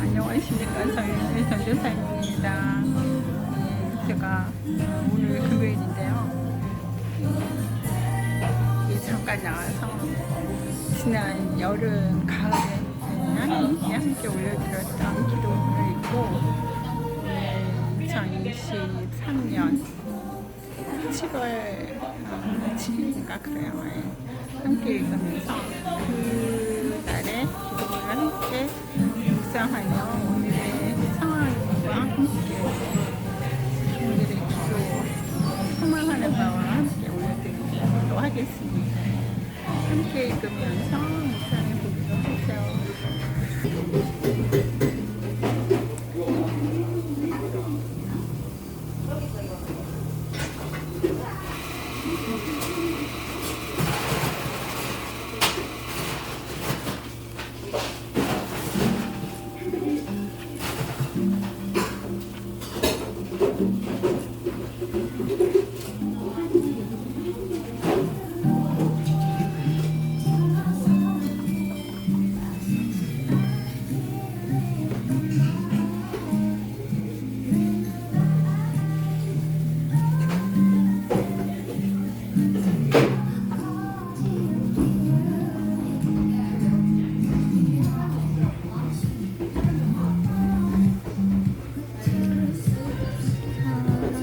안녕하십니까. 저희는 전도사입니다. 제가 오늘 금요일인데요. 잠깐 나와서 지난 여름, 가을에 하나님께 함께 올려드렸던 기도를 읽고 오늘 2023년 7월 7일인가 그래요. 함께 읽으면서 그날의 기도를 함께 묵상하며 오늘의 상황과 함께 오늘의 기도 소망하는 바와 함께 올려드리도록 하겠습니다. 함께 읽으면서 묵상해 보도록 하죠.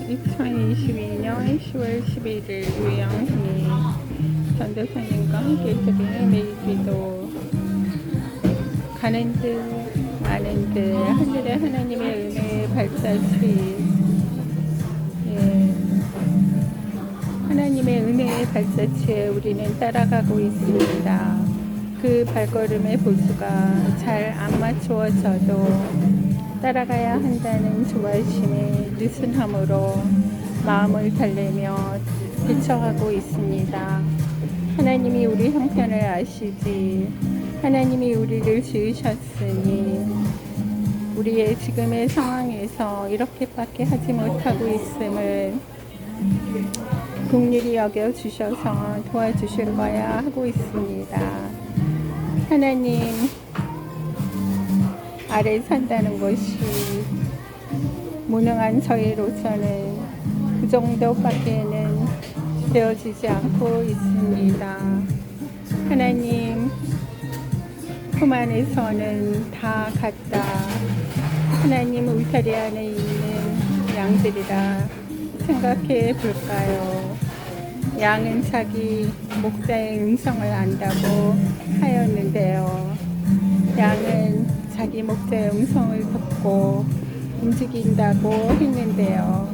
2022년 10월 11일 유영희 전도사님과 함께 드리는 매일 기도. 가는 듯 마는 듯 하늘에 하나님의 은혜의 발자취, 하나님의 은혜의 발자취에 우리는 따라가고 있습니다. 그 발걸음의 보수가 잘 안 맞추어져도 따라가야 한다는 조바심에 느슨함으로 마음을 달래며 비춰가고 있습니다. 하나님이 우리 형편을 아시지. 하나님이 우리를 지으셨으니 우리의 지금의 상황에서 이렇게밖에 하지 못하고 있음을 긍휼히 여겨주셔서 도와주실 거야 하고 있습니다. 하나님 아래 산다는 것이 무능한 저희로서는 그 정도밖에는 되어지지 않고 있습니다. 하나님 품 안에서는 다 같다. 하나님 울타리 안에 있는 양들이라 생각해 볼까요? 양은 자기 목자의 음성을 안다고 하였는데요. 양은 자기 목자의 음성을 듣고 움직인다고 했는데요.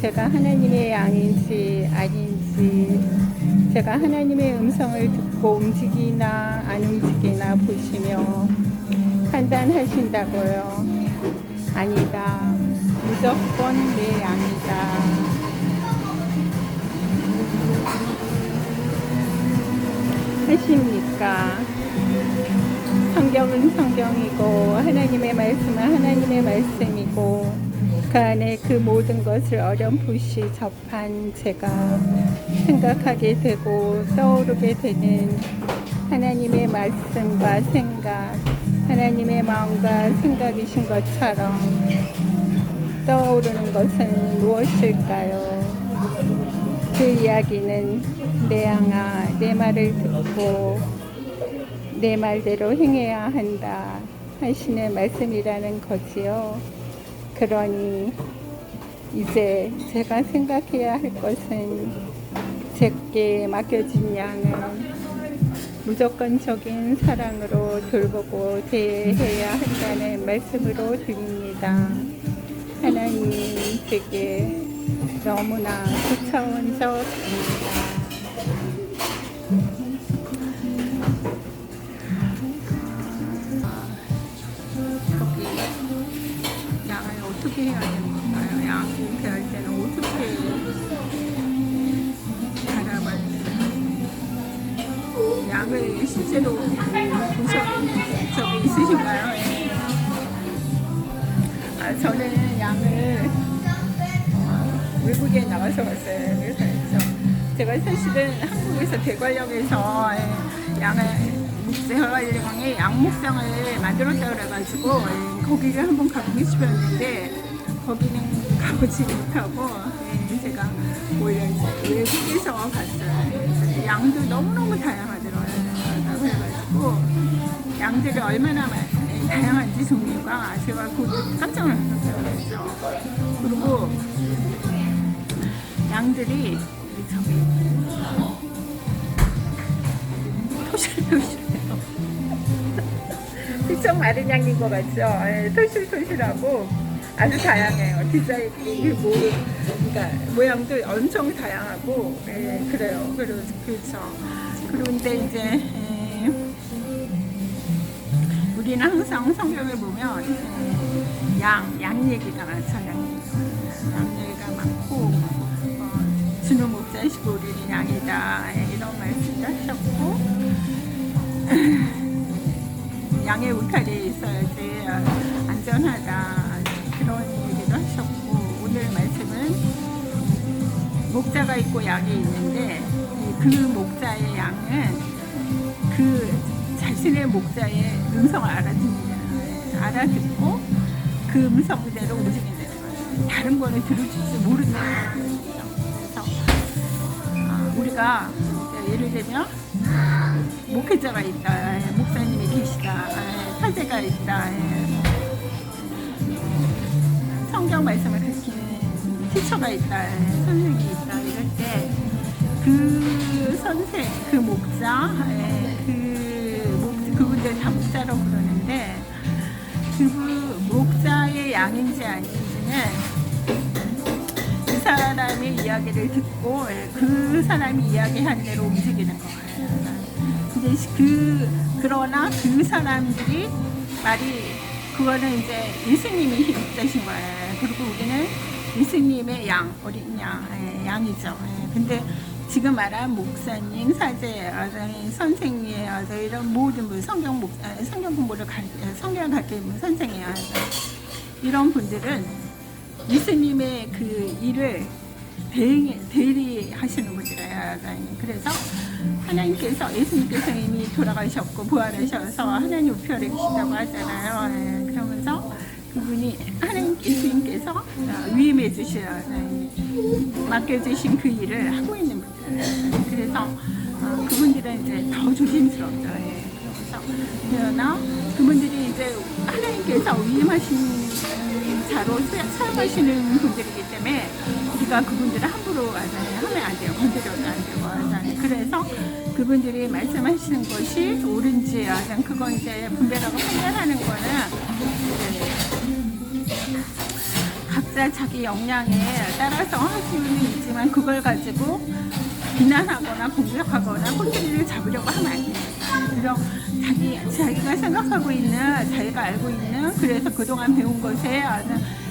제가 하나님의 양인지 아닌지, 제가 하나님의 음성을 듣고 움직이나 안 움직이나 보시며 판단하신다고요. 아니다. 무조건 내 양이다. 하십니까? 성경은 성경이고 하나님의 말씀은 하나님의 말씀이고 그 안에 그 모든 것을 어렴풋이 접한 제가 생각하게 되고 떠오르게 되는 하나님의 말씀과 생각, 하나님의 마음과 생각이신 것처럼 떠오르는 것은 무엇일까요? 그 이야기는 내 양아 내 말을 듣고 내 말대로 행해야 한다 하시는 말씀이라는 거지요. 그러니 이제 제가 생각해야 할 것은 제게 맡겨진 양은 무조건적인 사랑으로 돌보고 대해야 한다는 말씀으로 드립니다. 하나님 제게 너무나 고차원적입니다. 양을 어떻게 해야 되는 건가요? 양을 대할 때는 어떻게 바라봐야 되나요? 양을 실제로 보신 적이 있으신가요? 예. 저는 양을 외국에 나가서 봤어요. 그래서 제가 사실은 한국에서 대관령에서 양을 대관령에 양목장을 만들었다 그래가지고 거기를 한번 가보고 싶었는데 거기는 가보지 못하고 제가 오히려 외국에서 갔어요. 양도 너무너무 다양하더라고요. 그래가지고 양들이 얼마나 다양한지 종류가 제가 깜짝 놀랐어요. 그리고 양들이 저기 토실토실해요. 엄청 마른 양인 것 같죠? 토실토실하고 아주 다양해요. 디자인이 그러니까 모양도 엄청 다양하고 그래요. 그렇죠. 그런데 이제 우리는 항상 성경을 보면 양 얘기가 많죠. 양 얘기가 많고 주는 목자시고 우리는 양이다 이런 말씀도 하셨고 양의 울타리에 있어야지 안전하다 그런 얘기도 하셨고 오늘 말씀은 목자가 있고 양이 있는데 그 목자의 양은 그 자신의 목자의 음성을 알아듣고 그 음성대로 움직인다는 거예요. 다른 거는 들어줄지 모른다는 거예요. 그래서 우리가 예를 들면 목회자가 있다, 목사님이 계시다, 사제가 있다, 성경 말씀을 가르치는 티처가 있다, 선생님이 있다 이럴 때 그 선생, 그 목자, 그분들 다 목자라고 그러는데 그 목자의 양인지 아닌지는 그 사람의 이야기를 듣고 그 사람이 이야기한 대로 움직이는 거예요. 근데 그러나 그 사람들이 말이 그거는 이제 예수님이 목자신 거예요. 그리고 우리는 예수님의 양, 어린 양이죠. 근데 지금 말한 목사님, 사제, 선생님, 이런 모든 분, 성경 공부를 성경을 가르치는 선생님, 이런 분들은 예수님의 그 일을 대리하시는 분들이에요. 그래서 하나님께서 예수님께서 이미 돌아가셨고 부활하셔서 하나님 우편에 계신다고 하잖아요. 그러면서 그분이 예수님께서 위임해 주시는 맡겨주신 그 일을 하고 있는 분들. 그래서 그분들은 이제 더 조심스럽죠. 그러나 그분들이 이제 하나님께서 위임하신 자로 사용하시는 분들이기 때문에 우리가 그분들을 함부로 하면 안 돼요. 건드려도 안 되고. 그래서 그분들이 말씀하시는 것이 옳은지 그건 이제 분별하고 판단하는 거는 각자 자기 역량에 따라서 할 수는 있지만 그걸 가지고 비난하거나 공격하거나 꼬투리를 잡으려고 하면 안 됩니다. 그래서 자기가 생각하고 있는, 자기가 알고 있는, 그래서 그동안 배운 것에,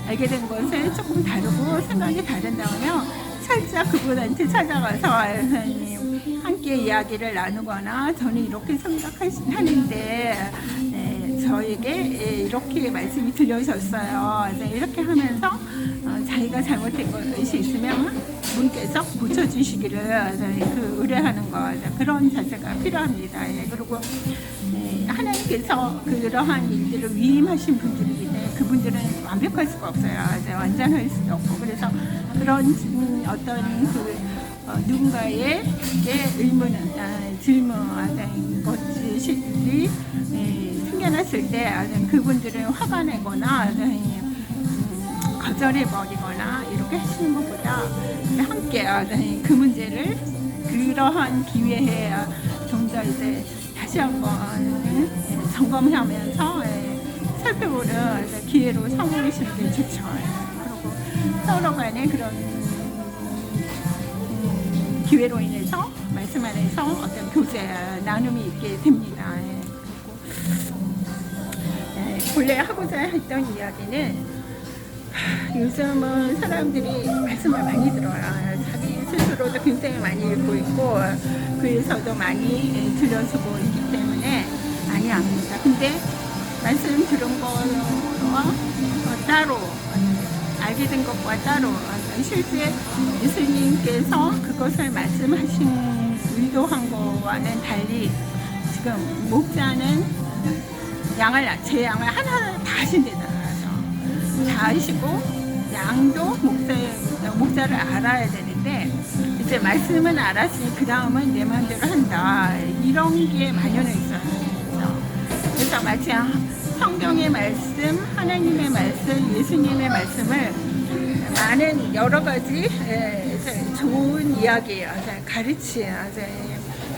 알게 된 것에 조금 다르고 생각이 다른다면 살짝 그분한테 찾아가서 함께 이야기를 나누거나 저는 이렇게 생각하는데 저에게 이렇게 말씀이 들려졌어요. 이렇게 하면서 자기가 잘못된 것이 있으면 분께서 고쳐주시기를 의뢰하는 것, 그런 자세가 필요합니다. 그리고 하나님께서 그러한 일들을 위임하신 분들이기 때문에 그분들은 완벽할 수가 없어요. 완전할 수도 없고 그래서 그런 어떤 누군가의 질문하는 것들이 생겨났을 때 그분들은 화가 내거나 거절해버리거나 이렇게 하시는 것보다 함께 그 문제를 그러한 기회에 좀 더 이제 다시 한번 점검하면서 살펴보는 기회로 삼으시는 게 좋죠. 그리고 서로 간에 그런 기회로 인해서 말씀 안에서 어떤 교제 나눔이 있게 됩니다. 그리고 본래 하고자 했던 이야기는 요즘은 사람들이 말씀을 많이 들어요. 자기 스스로도 굉장히 많이 읽고 있고 그래서도 많이 들여주고 있기 때문에 많이 압니다. 근데 말씀 들은 거와 따로 알게 된 것과 따로 실제 예수님께서 그것을 말씀하신 의도한 거와는 달리 지금 목자는 제 양을 하나하나 다 하신대잖아요. 다 하시고 양도 목자를 알아야 되는데 이제 말씀은 알았으니 그 다음은 내 마음대로 한다 이런 게 만연해 있어요. 그래서 마치 성경의 말씀, 하나님의 말씀, 예수님의 말씀을 많은 여러 가지 좋은 이야기, 가르침,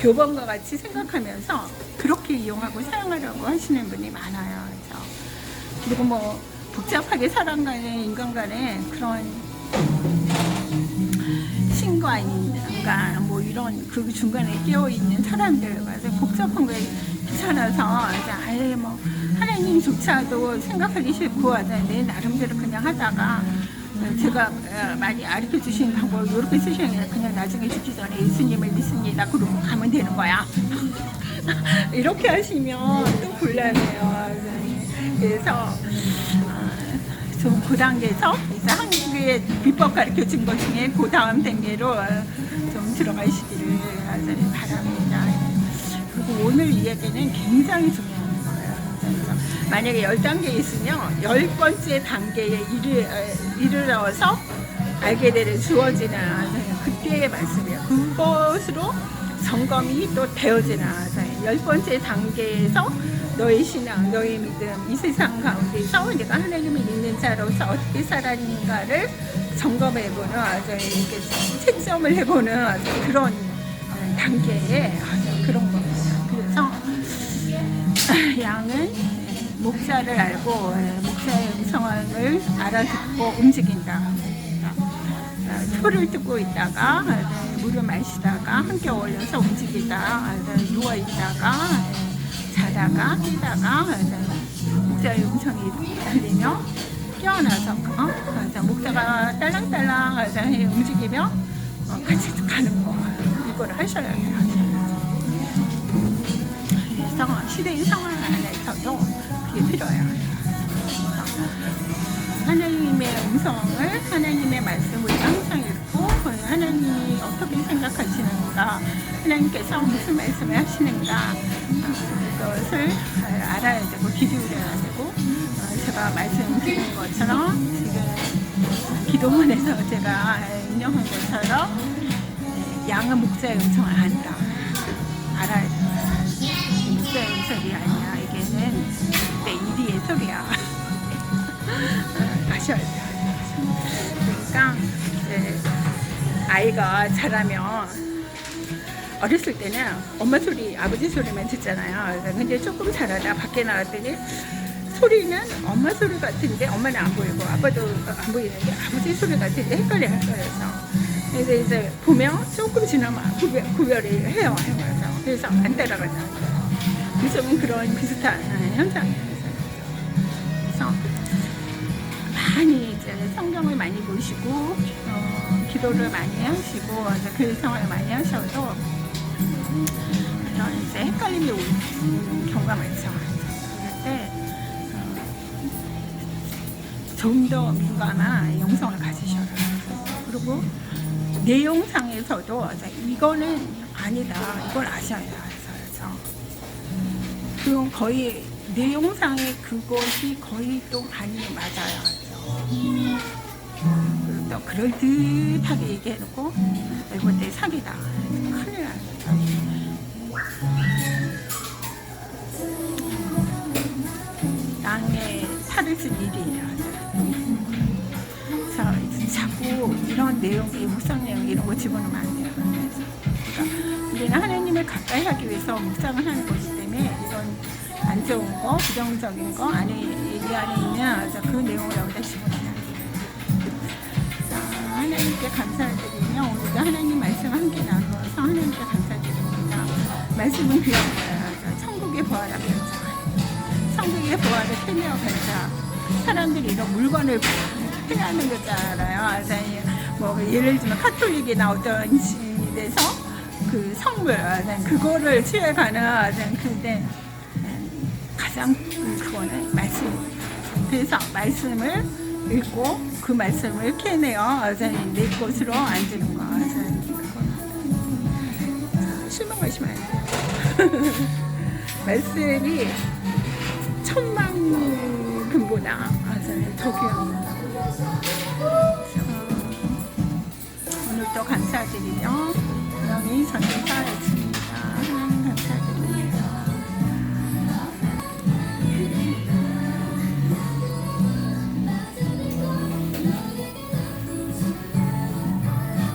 교본과 같이 생각하면서 그렇게 이용하고 사용하려고 하시는 분이 많아요. 그래서 그리고 뭐 복잡하게 사람 간에 인간 간에 그런 신과 인간 뭐 이런 그 중간에 끼어 있는 사람들 복잡한 거에 귀찮아서 아예 뭐 하나님조차도 생각하기 싫고 내 나름대로 그냥 하다가 제가 많이 가르쳐 주신 방법을 이렇게 쓰시는 게 그냥 나중에 죽기 전에 예수님을 믿습니다 그러고 가면 되는 거야. 이렇게 하시면 또 곤란해요. 그래서 좀 그 단계에서 이제 한국의 비법 가르쳐 준 것 중에 그 다음 단계로 좀 들어가시기를 바랍니다. 그리고 오늘 이야기는 굉장히 중요한 거예요. 그래서 만약에 10단계 있으면 10번째 단계에 이르러서 알게 되는 주어지는 그때의 말씀이에요. 그것으로 점검이 또 되어지는 10번째 단계에서 너의 신앙, 너의 믿음, 이 세상 가운데서 내가 하나님을 믿는 자로서 어떻게 살았는가를 점검해보는 이렇게 채점을 해보는 그런 단계의 그런 겁니다. 그래서 양은 목자를 알고 목자의 음성을 알아듣고 움직인다. 소를 듣고 있다가 물을 마시다가 함께 어울려서 움직이다. 누워있다가 자다가 깨다가 목자의 음성이 들리며 깨어나서 목자가 딸랑딸랑 움직이며 같이 가는 거 이걸 하셔야 돼요. 그래서 시대의 상황 안에서도 그게 필요해요. 하나님의 음성을 하나님의 말씀을 항상 읽고 하나님이 어떻게 생각하시는가 하나님께서 무슨 말씀을 하시는가 그것을 알아야 되고 기도해야 되고 제가 말씀드린 것처럼 지금 기도문에서 제가 인용한 것처럼 양은 목자의 음성을 안다 알아야 돼요. 목자의 음성이 아니야. 이게는 내 이리의 소리야. 아셔야 돼요. 그러니까 이제 아이가 자라면 어렸을 때는 엄마 소리, 아버지 소리만 듣잖아요. 근데 조금 자라다 밖에 나갔더니 소리는 엄마 소리 같은데 엄마는 안 보이고 아빠도 안 보이는데 아버지 소리 같은데 헷갈려. 그래서 이제 보면 조금 지나면 구별을 해요. 그래서 안 따라가잖아요. 요즘은 그런 비슷한 현상이에요. 그래서 많이 이제 성경을 많이 보시고 기도를 많이 하시고 그 생활을 많이 하셔도 이런 이제 헷갈림이 오는 경우가 많죠. 그럴 때 좀 더 민감한 영성을 가지셔야 해요. 그리고 내용상에서도 이거는 아니다. 이걸 아셔야 해요. 그래서 그건 거의 내용상의 그것이 거의 또 반이 맞아요. 또 그럴듯하게 얘기해놓고 이번 때 사기다. 큰일 나네. 양의 탈을 쓴 일이에요. 그래서 자꾸 이런 내용이 묵상 내용 이런 거 집어넣으면 안 돼요. 그러니까 우리는 하나님을 가까이 하기 위해서 묵상을 하는 것이기 때문에 이런 안 좋은 거, 부정적인 거 안에 이 안에 있는 그 내용을 여기다 집어넣어야 돼요. 하나님께 감사를 드리며 오늘도 하나님 말씀 함께 나누어서 하나님께 감사드립니다. 말씀은 그런 거예요. 천국의 보화라 그랬죠. 천국의 보화를 패내어 가자. 사람들이 이런 물건을 패내는 거잖아요. 뭐 예를 들면 카톨릭이나 어떤 집에서 그 성물, 그거를 취해가는 근데 가장 그거는 말씀. 그래서 말씀을 읽고 그 말씀을 캐내어 내 곳으로 앉는 거. 실망하시면 안 돼요. 말씀이 천만금보다 더 귀합니다. 오늘도 감사드리며